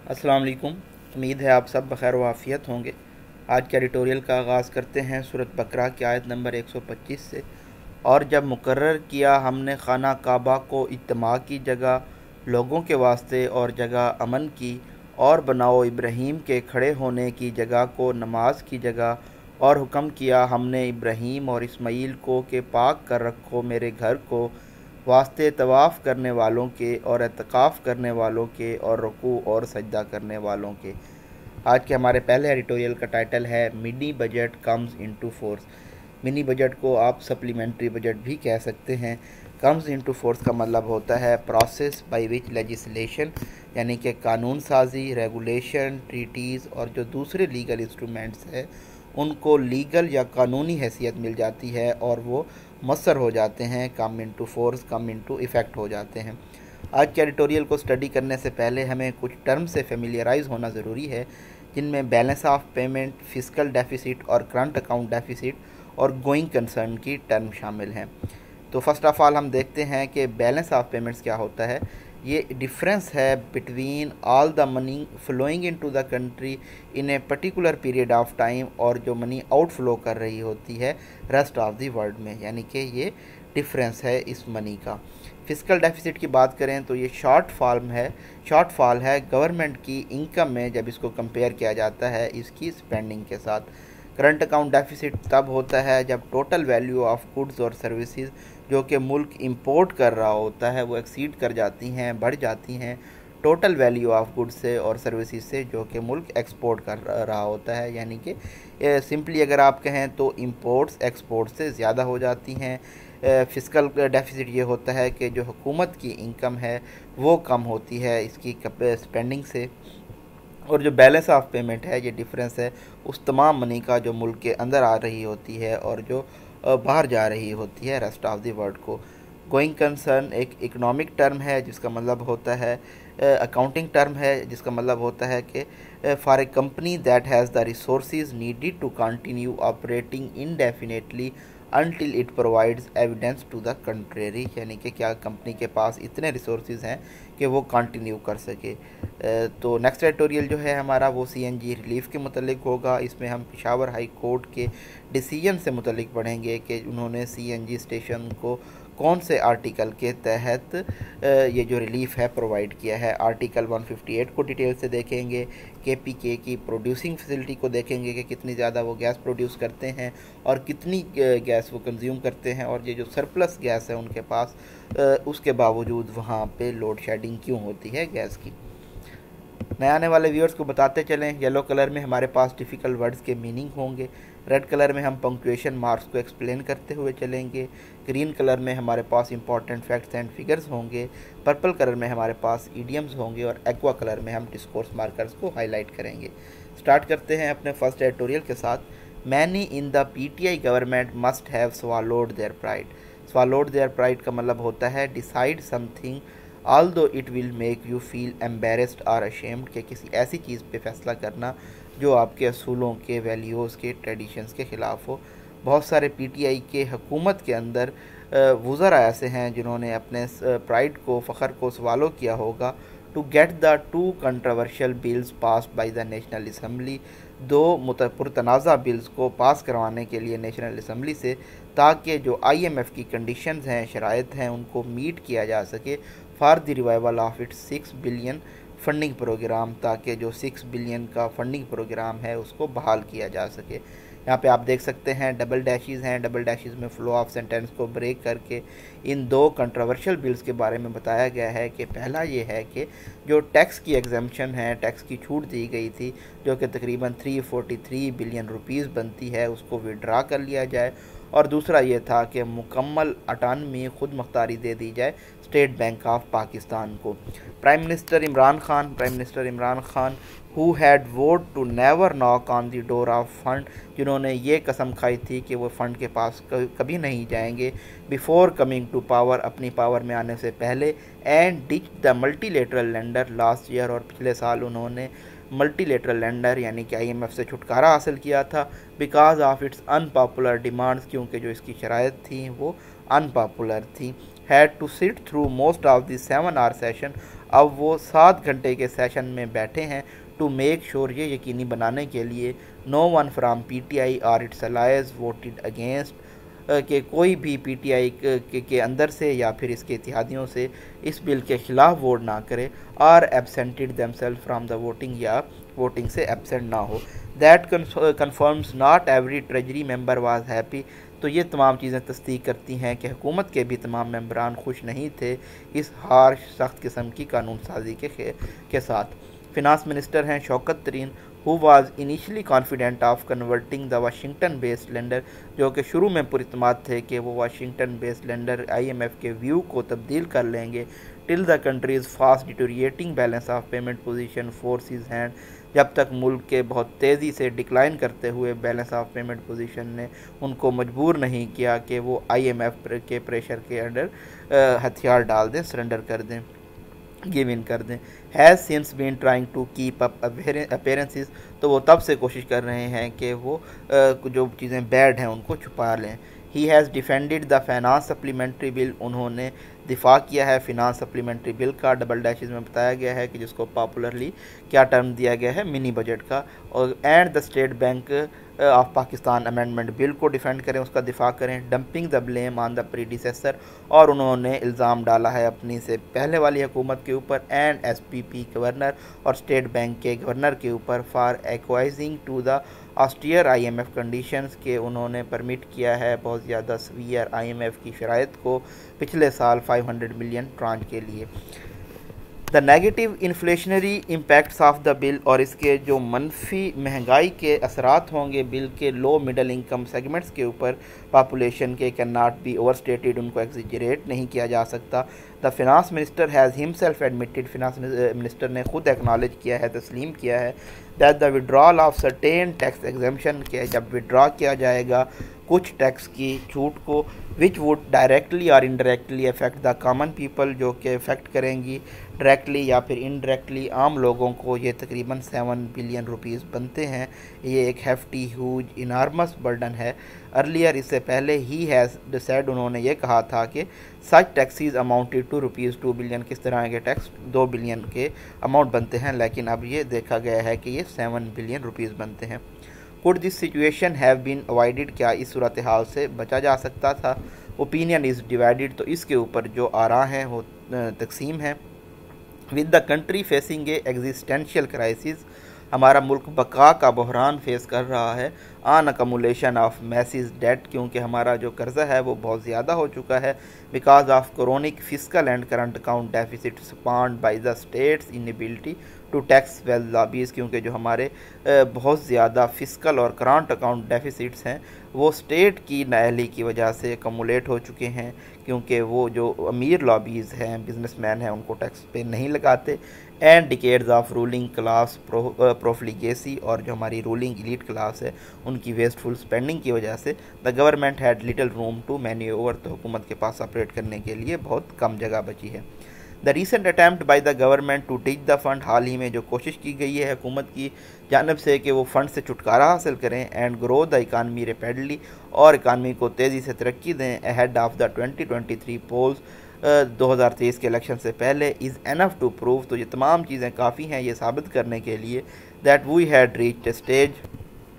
السلام علیکم۔ امید ہے آپ سب بخیر و عافیت ہوں گے۔ آج کے ایڈیٹوریل کا آغاز کرتے ہیں سورۃ بقرہ کی آیت نمبر 125 سے۔ اور جب مقرر کیا ہم نے خانہ کعبہ کو اجتماع کی جگہ لوگوں کے واسطے اور جگہ امن کی، اور بناؤ ابراہیم کے کھڑے ہونے کی جگہ کو نماز کی جگہ، اور حکم کیا ہم نے ابراہیم اور اسماعیل کو کہ پاک کر رکھو میرے گھر کو واسطے طواف کرنے والوں کے اور اعتکاف کرنے والوں کے اور رکوع اور سجدہ کرنے والوں کے۔ آج کے ہمارے پہلے ایڈیٹوریل کا ٹائٹل ہے منی بجٹ کمز انٹو فورس۔ منی بجٹ کو آپ سپلیمنٹری بجٹ بھی کہہ سکتے ہیں۔ کمز انٹو فورس کا مطلب ہوتا ہے پروسیس بائی وچ لیجسلیشن، یعنی کہ قانون سازی، ریگولیشن، ٹریٹیز اور جو دوسرے لیگل انسٹرومنٹس ہیں ان کو لیگل یا قانونی حیثیت مل جاتی ہے اور وہ مؤثر ہو جاتے ہیں، come into force, come into effect ہو جاتے ہیں۔ آج کے ایڈیٹوریل کو اسٹڈی کرنے سے پہلے ہمیں کچھ ٹرم سے فیملیئرائز ہونا ضروری ہے، جن میں balance of payment, fiscal deficits اور کرنٹ اکاؤنٹ ڈیفیسٹ اور گوئنگ کنسرن کی ٹرم شامل ہیں۔ تو فرسٹ آف آل ہم دیکھتے ہیں کہ بیلنس آف پیمنٹس کیا ہوتا ہے۔ یہ ڈفرینس ہے between all the money flowing into the country in a particular period of time اور جو منی آؤٹ فلو کر رہی ہوتی ہے ریسٹ آف دی ورلڈ میں، یعنی کہ یہ ڈفرینس ہے اس منی کا۔ فسکل ڈیفیسٹ کی بات کریں تو یہ شارٹ فال ہے گورنمنٹ کی انکم میں جب اس کو کمپیئر کیا جاتا ہے اس کی اسپینڈنگ کے ساتھ۔ کرنٹ اکاؤنٹ ڈیفیسٹ تب ہوتا ہے جب ٹوٹل ویلیو آف گڈز اور سروسز جو کہ ملک امپورٹ کر رہا ہوتا ہے وہ ایکسیڈ کر جاتی ہیں، بڑھ جاتی ہیں ٹوٹل ویلیو آف گڈز سے اور سروسز سے جو کہ ملک ایکسپورٹ کر رہا ہوتا ہے، یعنی کہ سمپلی اگر آپ کہیں تو امپورٹس ایکسپورٹ سے زیادہ ہو جاتی ہیں۔ فسکل ڈیفیسٹ یہ ہوتا ہے کہ جو حکومت کی انکم ہے وہ کم ہوتی ہے اس کی اسپینڈنگ سے، اور جو بیلنس آف پیمنٹ ہے یہ ڈفرینس ہے اس تمام منی کا جو ملک کے اندر آ رہی ہوتی ہے اور جو باہر جا رہی ہوتی ہے ریسٹ آف دی ورلڈ کو۔ گوئنگ کنسرن ایک اکنامک ٹرم ہے جس کا مطلب ہوتا ہے اکاؤنٹنگ ٹرم ہے جس کا مطلب ہوتا ہے کہ for a company that has the resources needed to continue operating indefinitely until it provides evidence to the contrary, یعنی کہ کیا کمپنی کے پاس اتنے ریسورسز ہیں کہ وہ کنٹینیو کر سکے۔ تو نیکسٹ ایڈیٹوریل جو ہے ہمارا وہ سی این جی ریلیف کے متعلق ہوگا۔ اس میں ہم پشاور ہائی کورٹ کے ڈیسیجن سے متعلق پڑھیں گے کہ انہوں نے سی این جی اسٹیشن کو کون سے آرٹیکل کے تحت یہ جو ریلیف ہے پرووائڈ کیا ہے۔ آرٹیکل 158 کو ڈیٹیل سے دیکھیں گے، کے پی کے کی پروڈیوسنگ فیسلٹی کو دیکھیں گے کہ کتنی زیادہ وہ گیس پروڈیوس کرتے ہیں اور کتنی گیس وہ کنزیوم کرتے ہیں، اور یہ جو سرپلس گیس ہے ان کے پاس اس کے باوجود وہاں پہ لوڈ شیڈنگ کیوں ہوتی ہے گیس کی۔ نئے آنے والے ویورز کو بتاتے چلیں، یلو کلر میں ہمارے پاس ڈیفیکلٹ ورڈز کے میننگ ہوں گے، ریڈ کلر میں ہم پنکچویشن مارکس کو ایکسپلین کرتے ہوئے چلیں گے، گرین کلر میں ہمارے پاس امپورٹنٹ فیکٹس اینڈ فگرز ہوں گے، پرپل کلر میں ہمارے پاس ایڈیمز ہوں گے، اور ایکوا کلر میں ہم ڈسکورس مارکرز کو ہائی لائٹ کریں گے۔ سٹارٹ کرتے ہیں اپنے فرسٹ ایڈیٹوریل کے ساتھ۔ Many in the P T I government must have swallowed their pride. Swallowed their pride کا مطلب ہوتا ہے decide something although it will make you feel embarrassed or ashamed، کہ کسی ایسی چیز پہ فیصلہ کرنا جو آپ کے اصولوں کے، ویلیوز کے، ٹریڈیشنز کے خلاف ہو۔ بہت سارے پی ٹی آئی کے حکومت کے اندر وزراء ایسے ہیں جنہوں نے اپنے پرائڈ کو، فخر کو سوالو کیا ہوگا۔ To get the two controversial bills passed by the National Assembly, دو پرتنازع بلز کو پاس کروانے کے لیے نیشنل اسمبلی سے، تاکہ جو آئی ایم ایف کی کنڈیشنز ہیں، شرائط ہیں، ان کو میٹ کیا جا سکے for the revival of it 6 billion funding programme, تاکہ جو 6 بلین کا فنڈنگ پروگرام ہے اس کو بحال کیا جا سکے۔ یہاں پہ آپ دیکھ سکتے ہیں ڈبل ڈیشز ہیں، ڈبل ڈیشز میں فلو آف سینٹینس کو بریک کر کے ان دو کنٹروورشل بلز کے بارے میں بتایا گیا ہے کہ پہلا یہ ہے کہ جو ٹیکس کی ایگزمپشن ہے، ٹیکس کی چھوٹ دی گئی تھی جو کہ تقریباً 343 بلین روپیز بنتی ہے، اس کو وڈرا کر لیا جائے، اور دوسرا یہ تھا کہ مکمل اٹانمی خود مختاری دے دی جائے اسٹیٹ بینک آف پاکستان کو۔ Prime minister Imran Khan who had vowed to never knock on the door of fund، جنہوں نے یہ قسم کھائی تھی کہ وہ فنڈ کے پاس کبھی نہیں جائیں گے before coming to power، اپنی پاور میں آنے سے پہلے، and ditched the multilateral lender last year، اور پچھلے سال انہوں نے ملٹی لیٹرل لینڈر یعنی کہ آئی ایم ایف سے چھٹکارا حاصل کیا تھا because of its unpopular demands, کیونکہ جو اس کی شرائط تھیں وہ ان پاپولر تھیں۔ had to sit through most of the 7 hour session اب وہ 7 گھنٹے کے سیشن میں بیٹھے ہیں ٹو میک شور، یہ یقینی بنانے کے لیے no one from P T I اور اٹس الائز ووٹڈ اگینسٹ، کہ کوئی بھی پی ٹی آئی کے اندر سے یا پھر اس کے اتحادیوں سے اس بل کے خلاف ووٹ نہ کرے، اور absented themselves from the voting, یا ووٹنگ سے ایبسینٹ نہ ہو۔ That confirms not every treasury member was happy, تو یہ تمام چیزیں تصدیق کرتی ہیں کہ حکومت کے بھی تمام ممبران خوش نہیں تھے اس ہارش سخت قسم کی قانون سازی کے ساتھ۔ فنانس منسٹر ہیں شوکت ترین، who was initially confident of converting the Washington based lender، جو کہ شروع میں پر اعتماد تھے کہ وہ Washington based lender I M F کے ویو کو تبدیل کر لیں گے، till the country's fast deteriorating balance of payment position forced his hand، جب تک ملک کے بہت تیزی سے ڈکلائن کرتے ہوئے بیلنس آف پیمنٹ پوزیشن نے ان کو مجبور نہیں کیا کہ وہ آئی ایم ایف کے پریشر کے انڈر ہتھیار ڈال دیں، سرنڈر کر دیں، گیو ان کر دیں۔ Has since been trying to keep up appearances, تو وہ تب سے کوشش کر رہے ہیں کہ وہ جو چیزیں بیڈ ہیں ان کو چھپا لیں۔ He has defended the finance supplementary bill, انہوں نے دفاع کیا ہے فنانس سپلیمنٹری بل کا، ڈبل ڈیشز میں بتایا گیا ہے کہ جس کو پاپولرلی کیا ٹرم دیا گیا ہے، منی بجٹ کا، اور and the state bank of Pakistan amendment بل کو ڈیفینڈ کریں، اس کا دفاع کریں۔ Dumping the blame on the predecessor, اور انہوں نے الزام ڈالا ہے اپنی سے پہلے والی حکومت کے اوپر، and S P P governor اور اسٹیٹ بینک کے گورنر کے اوپر، for acquiescing to the austere I M F conditions, کہ انہوں نے پرمٹ کیا ہے بہت زیادہ سویئر آئی ایم ایف کی شرائط کو پچھلے سال 500 ملین ٹرانچ کے لیے۔ The negative inflationary impacts of the bill, اور اس کے جو منفی مہنگائی کے اثرات ہوں گے بل کے لو مڈل انکم سیگمنٹس کے اوپر پاپولیشن کے، can not be overstated, ان کو ایگزیجریٹ نہیں کیا جا سکتا۔ The finance minister has himself admitted, finance minister نے خود ایکنالج کیا ہے، تسلیم کیا ہے، that the withdrawal of certain tax exemption, کہ جب withdraw کیا جائے گا کچھ ٹیکس کی چھوٹ کو، which would directly اور indirectly affect the common people، جو کہ افیکٹ کریں گی ڈائریکٹلی یا پھر انڈائریکٹلی عام لوگوں کو، یہ تقریباً 7 بلین روپیز بنتے ہیں۔ یہ ایک ہیفٹی ہیوج انارمس برڈن ہے۔ ارلیئر، اس سے پہلے، ہی ہیز ڈیسائڈ، انہوں نے یہ کہا تھا کہ سچ ٹیکسیز اماؤنٹیڈ ٹو روپیز 2 بلین، کس طرح کے ٹیکس 2 بلین کے اماؤنٹ بنتے ہیں، لیکن اب یہ دیکھا گیا ہے کہ یہ 7 بلین روپیز بنتے ہیں۔ could this situation have been avoided، کیا اس صورتحال سے بچا جا سکتا تھا؟ opinion is divided، تو اس کے اوپر جو آراء ہیں وہ تقسیم ہیں۔ with the country facing a existential crisis، ہمارا ملک بقا کا بحران فیس کر رہا ہے، آن accumulation of massive debt، کیونکہ ہمارا جو قرضہ ہے وہ بہت زیادہ ہو چکا ہے، because of chronic fiscal and current account deficit spawned by the state's inability to tax wealth lobbies، کیونکہ جو ہمارے بہت زیادہ فسکل اور کرانٹ اکاؤنٹ ڈیفیسٹس ہیں وہ اسٹیٹ کی نااہلی کی وجہ سے ایکومولیٹ ہو چکے ہیں، کیونکہ وہ جو امیر لابیز ہیں، بزنس مین ہیں، ان کو ٹیکس پے نہیں لگاتے، and decades of ruling class profligacy, اور جو ہماری رولنگ ایلیٹ کلاس ہے ان کی ویسٹفل اسپینڈنگ کی وجہ سے، the government had little room to manoeuvre, تو حکومت کے پاس آپریٹ کرنے کے لیے بہت کم جگہ بچی ہے۔ The recent attempt by the government to ditch the fund, حال ہی میں جو کوشش کی گئی ہے حکومت کی جانب سے کہ وہ فنڈ سے چھٹکارا حاصل کریں، اینڈ گرو دا اکانمی ریپیڈلی، اور اکانمی کو تیزی سے ترقی دیں، اہیڈ آف دا 2023 پولز، 2023 کے الیکشن سے پہلے، از انف ٹو پروو، تو یہ تمام چیزیں کافی ہیں یہ ثابت کرنے کے لیے، that we had reached a stage,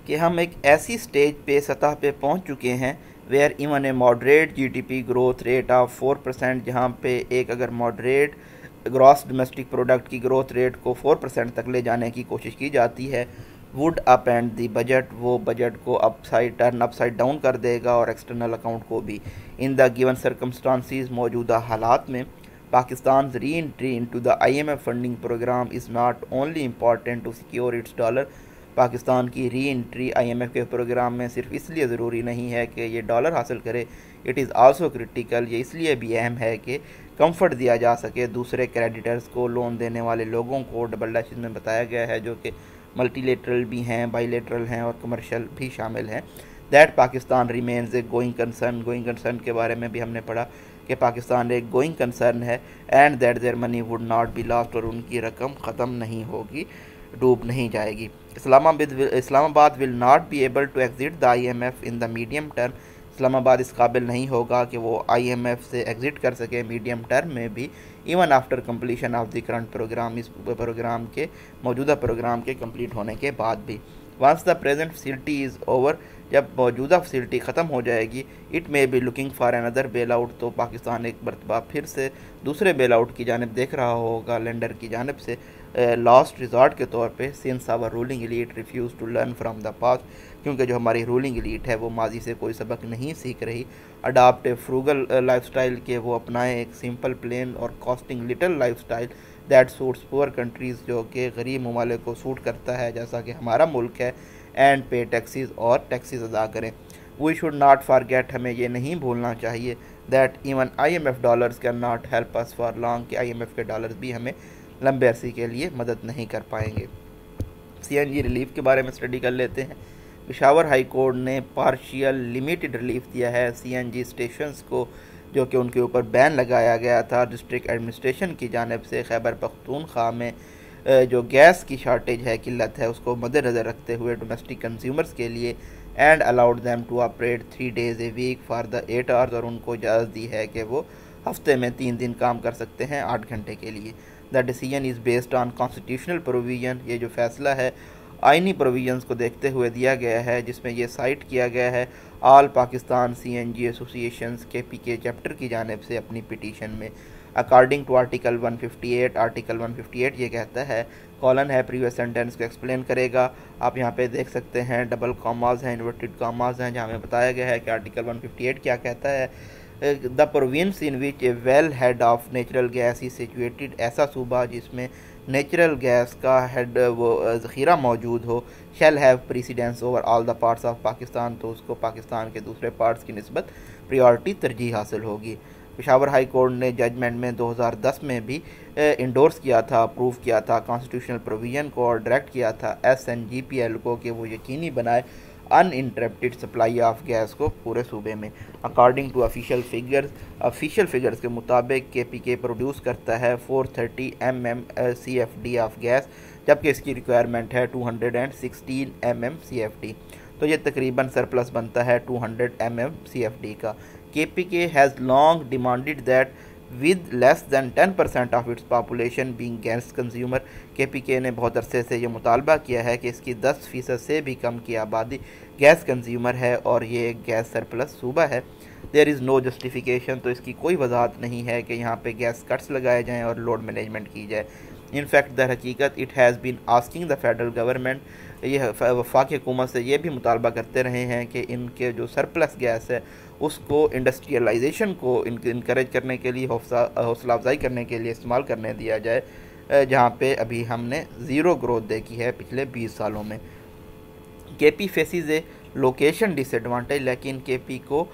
کہ ہم ایک ایسی سٹیج پہ سطح پہ پہنچ چکے ہیں، where even a moderate G D P growth rate of 4%، جہاں پہ ایک اگر ماڈریٹ گراس ڈومیسٹک پروڈکٹ کی گروتھ ریٹ کو 4% تک لے جانے کی کوشش کی جاتی ہے، would up and the budget, وہ بجٹ کو اپ سائڈ ڈاؤن کر دے گا، اور ایکسٹرنل اکاؤنٹ کو بھی۔ ان دا گیون سرکمسٹانسز، موجودہ حالات میں، پاکستان's re-entry into the IMF funding program is not only important to secure its dollar، Pakistan کی ری انٹری آئی ایم ایف کے پروگرام میں صرف اس لیے ضروری نہیں ہے کہ یہ ڈالر حاصل کرے، اٹ از آلسو کریٹیکل، یہ اس لیے بھی اہم ہے کہ کمفرٹ دیا جا سکے دوسرے کریڈیٹرز کو، لون دینے والے لوگوں کو، ڈبل ڈیشز میں بتایا گیا ہے، جو کہ ملٹی لیٹرل بھی ہیں، بائی لیٹرل ہیں، اور کمرشل بھی شامل ہیں۔ That Pakistan remains a going concern کے بارے میں بھی ہم نے پڑھا کہ پاکستان ایک گوئنگ کنسرن ہے، and that their money would not be lost, اور ان کی رقم ختم نہیں ہوگی، ڈوب نہیں جائے گی۔ Islamabad will not be able to exit the I M F in the medium term, Islamabad اس قابل نہیں ہوگا کہ وہ IMF سے ایگزٹ کر سکے میڈیم ٹرم میں بھی، even after completion of the current programme, اس پروگرام کے موجودہ پروگرام کے کمپلیٹ ہونے کے بعد بھی۔ Once the present facility is over, جب موجودہ فیسلٹی ختم ہو جائے گی، it may be looking for another bail out, تو پاکستان ایک مرتبہ پھر سے دوسرے بیل آؤٹ کی جانب دیکھ رہا ہوگا لینڈر کی جانب سے، لاسٹ ریزارٹ کے طور پہ، since our ruling elite refuses to learn from the past, کیونکہ جو ہماری رولنگ ایلیٹ ہے وہ ماضی سے کوئی سبق نہیں سیکھ رہی، adopt a frugal life style, کہ وہ اپنائیں ایک سمپل پلین اور costing little life style that suits poor countries, جو کہ غریب ممالک کو سوٹ کرتا ہے جیسا کہ ہمارا ملک ہے، اینڈ پے ٹیکسیز، اور ٹیکسیز ادا کریں۔ وی شوڈ ناٹ فارگیٹ، ہمیں یہ نہیں بھولنا چاہیے، that even IMF dollars can not help us for long, کہ IMF کے ڈالرز بھی ہمیں لمبے عرصے کے لیے مدد نہیں کر پائیں گے۔ CNG ریلیف کے بارے میں اسٹڈی کر لیتے ہیں۔ پشاور ہائی کورٹ نے پارشیل لمیٹڈ ریلیف دیا ہے CNG اسٹیشنز کو، جو کہ ان کے اوپر بین لگایا گیا تھا ڈسٹرکٹ ایڈمنسٹریشن کی جانب سے خیبر پختونخوا میں، جو گیس کی شارٹیج ہے، قلت ہے، اس کو مد نظر رکھتے ہوئے ڈومیسٹک کنزیومرز کے لیے، and allowed them to operate 3 days a week for the 8 hours، اور ان کو اجازت دی ہے کہ وہ ہفتے میں 3 دن کام کر سکتے ہیں 8 گھنٹے کے لیے۔ The decision is based on constitutional provision, یہ جو فیصلہ ہے آئینی پروویژنز کو دیکھتے ہوئے دیا گیا ہے، جس میں یہ سائٹ کیا گیا ہے all Pakistan CNG associations KPK chapter کی جانب سے اپنی پٹیشن میں۔ اکارڈنگ ٹو آرٹیکل 158، آرٹیکل 158 یہ کہتا ہے، کالن ہے پریویس سینٹینس کو ایکسپلین کرے گا، آپ یہاں پہ دیکھ سکتے ہیں ڈبل کاماز ہیں، انورٹڈ کاماز ہیں، جہاں ہمیں بتایا گیا ہے کہ آرٹیکل 158 کیا کہتا ہے۔ The province in which a well head of natural gas is situated, ایسا صوبہ جس میں نیچرل گیس کا ہیڈ وہ ذخیرہ موجود ہو، shall have precedence over all the parts of Pakistan, تو اس کو پاکستان کے دوسرے پارٹس کی نسبت پریورٹی ترجیح حاصل ہوگی۔ پشاور ہائی کورٹ نے ججمنٹ میں 2010 میں بھی انڈورس کیا تھا، اپروو کیا تھا کانسٹیٹیوشنل پروویژن کو، اور ڈائریکٹ کیا تھا SNGPL کو کہ وہ یقینی بنائے ان انٹرپٹڈ سپلائی آف گیس کو پورے صوبے میں۔ اکارڈنگ ٹو آفیشیل فگرز کے مطابق KPK پروڈیوس کرتا ہے 430 MMCFD آف گیس، جبکہ اس کی ریکوائرمنٹ ہے 216 MMCFD، تو یہ تقریباً سرپلس بنتا ہے 200 MMCFD کا۔ KPK has long demanded that with less than 10% of its population being gas consumer، KPK نے بہت عرصے سے یہ مطالبہ کیا ہے کہ اس کی 10% سے بھی کم کی آبادی گیس کنزیومر ہے، اور یہ گیس سرپلس صوبہ ہے۔ دیر از نو جسٹیفیکیشن، تو اس کی کوئی وضاحت نہیں ہے کہ یہاں پہ گیس کٹس لگائے جائیں اور لوڈ مینجمنٹ کی جائے۔ ان فیکٹ در حقیقت it has been asking the federal government, یہ وفاقی حکومت سے یہ بھی مطالبہ کرتے رہے ہیں کہ ان کے جو سرپلس گیس ہے اس کو انڈسٹریلائزیشن کو انکریج کرنے کے لیے، حوصلہ افزائی کرنے کے لیے استعمال کرنے دیا جائے، جہاں پہ ابھی ہم نے زیرو گروتھ دیکھی ہے پچھلے 20 سالوں میں۔ KP faces a location disadvantage, لیکن KP کو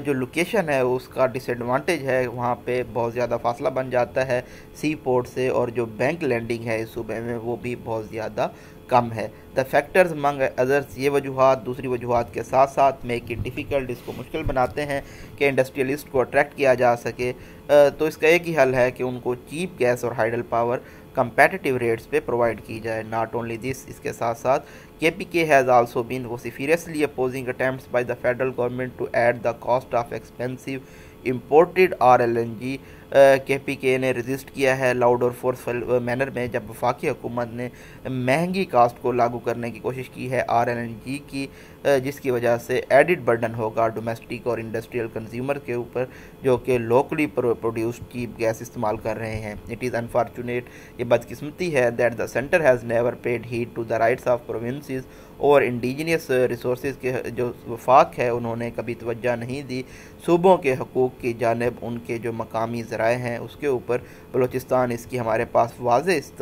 جو لوکیشن ہے اس کا ڈس ایڈوانٹیج ہے، وہاں پہ بہت زیادہ فاصلہ بن جاتا ہے سی پورٹ سے، اور جو بینک لینڈنگ ہے اس صوبے میں وہ بھی بہت زیادہ کم ہے۔ دا فیکٹرز امنگ ادرس، یہ وجوہات دوسری وجوہات کے ساتھ ساتھ میک اٹ ڈیفیکلٹ، اس کو مشکل بناتے ہیں کہ انڈسٹریلسٹ کو اٹریکٹ کیا جا سکے، تو اس کا ایک ہی حل ہے کہ ان کو چیپ گیس اور ہائیڈل پاور کمپیٹیٹیو ریٹس پہ پرووائڈ کی جائے۔ ناٹ اونلی دس، اس کے ساتھ ساتھ KPK has also been vociferously opposing attempts by the federal government to add the cost of expensive imported RLNG۔ KPK نے رزسٹ کیا ہے لاؤڈ اور فورسفل مینر میں، جب وفاقی حکومت نے مہنگی کاسٹ کو لاگو کرنے کی کوشش کی ہے RLNG کی، جس کی وجہ سے ایڈڈ برڈن ہوگا ڈومیسٹک اور انڈسٹریل کنزیومر کے اوپر، جو کہ لوکلی پروڈیوسڈ چیپ گیس استعمال کر رہے ہیں۔ اٹ از انفارچونیٹ، یہ بدقسمتی ہے، that the centre has never paid heed to the rights of provinces اور انڈیجینس ریسورسز کے جو وفاق ہے انہوں نے کبھی توجہ نہیں دی صوبوں کے حقوق کی جانب، ان کے جو مقامی ذرائع ہیں اس کے اوپر۔ بلوچستان اس کی ہمارے پاس واضح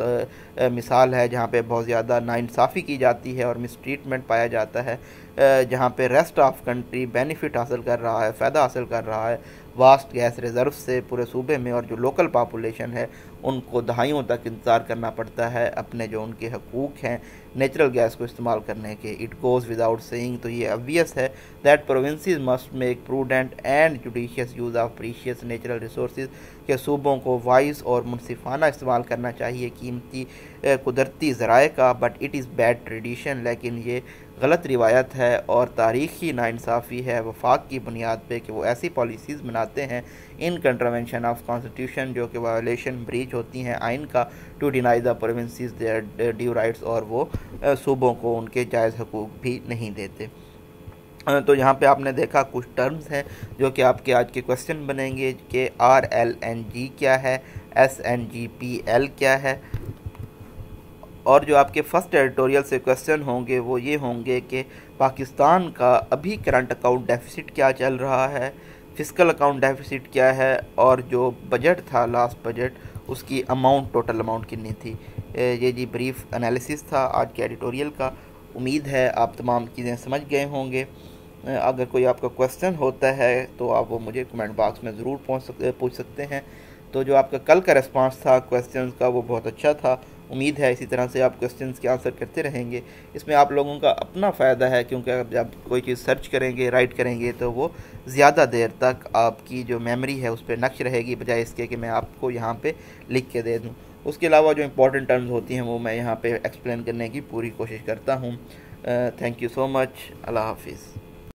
مثال ہے، جہاں پہ بہت زیادہ ناانصافی کی جاتی ہے اور مس ٹریٹمنٹ پایا جاتا ہے، جہاں پہ ریسٹ آف کنٹری بینیفٹ حاصل کر رہا ہے، فائدہ حاصل کر رہا ہے واسٹ گیس ریزرو سے پورے صوبے میں، اور جو لوکل پاپولیشن ہے ان کو دہائیوں تک انتظار کرنا پڑتا ہے اپنے جو ان کے حقوق ہیں نیچرل گیس کو استعمال کرنے کے۔ اٹ گوز وداؤٹ سیئنگ، تو یہ obvious ہے that provinces must make prudent and judicious use of precious natural resources, کہ صوبوں کو وائز اور منصفانہ استعمال کرنا چاہیے قیمتی قدرتی ذرائع کا۔ But it is bad tradition, لیکن یہ غلط روایت ہے اور تاریخی ناانصافی ہے وفاق کی بنیاد پہ کہ وہ ایسی پالیسیز بناتے ہیں ان کنٹروینشن آف کانسٹیٹیوشن جو کہ وائلیشن بریچ ہوتی ہیں آئین کا to deny the provinces their due rights اور وہ صوبوں کو ان کے جائز حقوق بھی نہیں دیتے۔ تو یہاں پہ آپ نے دیکھا کچھ ٹرمز ہیں جو کہ آپ کے آج کے کوسچن بنیں گے کہ RLNG کیا ہے، SNGPL کیا ہے، اور جو آپ کے فرسٹ ایڈیٹوریل سے کوسچن ہوں گے وہ یہ ہوں گے کہ پاکستان کا ابھی کرنٹ اکاؤنٹ ڈیفیسٹ کیا چل رہا ہے، فسکل اکاؤنٹ ڈیفیسٹ کیا ہے، اور جو بجٹ تھا لاسٹ بجٹ اس کی اماؤنٹ ٹوٹل اماؤنٹ کتنی تھی۔ یہ جی بریف انالیسس تھا آج کے ایڈیٹوریل کا۔ امید ہے آپ تمام چیزیں سمجھ گئے ہوں گے۔ اگر کوئی آپ کا کوسچن ہوتا ہے تو آپ وہ مجھے کمنٹ باکس میں ضرور پوچھ سکتے ہیں۔ تو جو آپ کا کل کا ریسپانس تھا کوسچنز کا وہ بہت اچھا تھا، امید ہے اسی طرح سے آپ کوسچنز کے آنسر کرتے رہیں گے۔ اس میں آپ لوگوں کا اپنا فائدہ ہے کیونکہ جب کوئی چیز سرچ کریں گے رائٹ کریں گے تو وہ زیادہ دیر تک آپ کی جو میموری ہے اس پہ نقش رہے گی بجائے اس کے کہ میں آپ کو یہاں پہ لکھ کے دے دوں۔ اس کے علاوہ جو امپورٹنٹ ٹرمز ہوتی ہیں وہ میں یہاں پہ ایکسپلین کرنے کی پوری کوشش کرتا ہوں۔ تھینک یو سو مچ، اللہ حافظ۔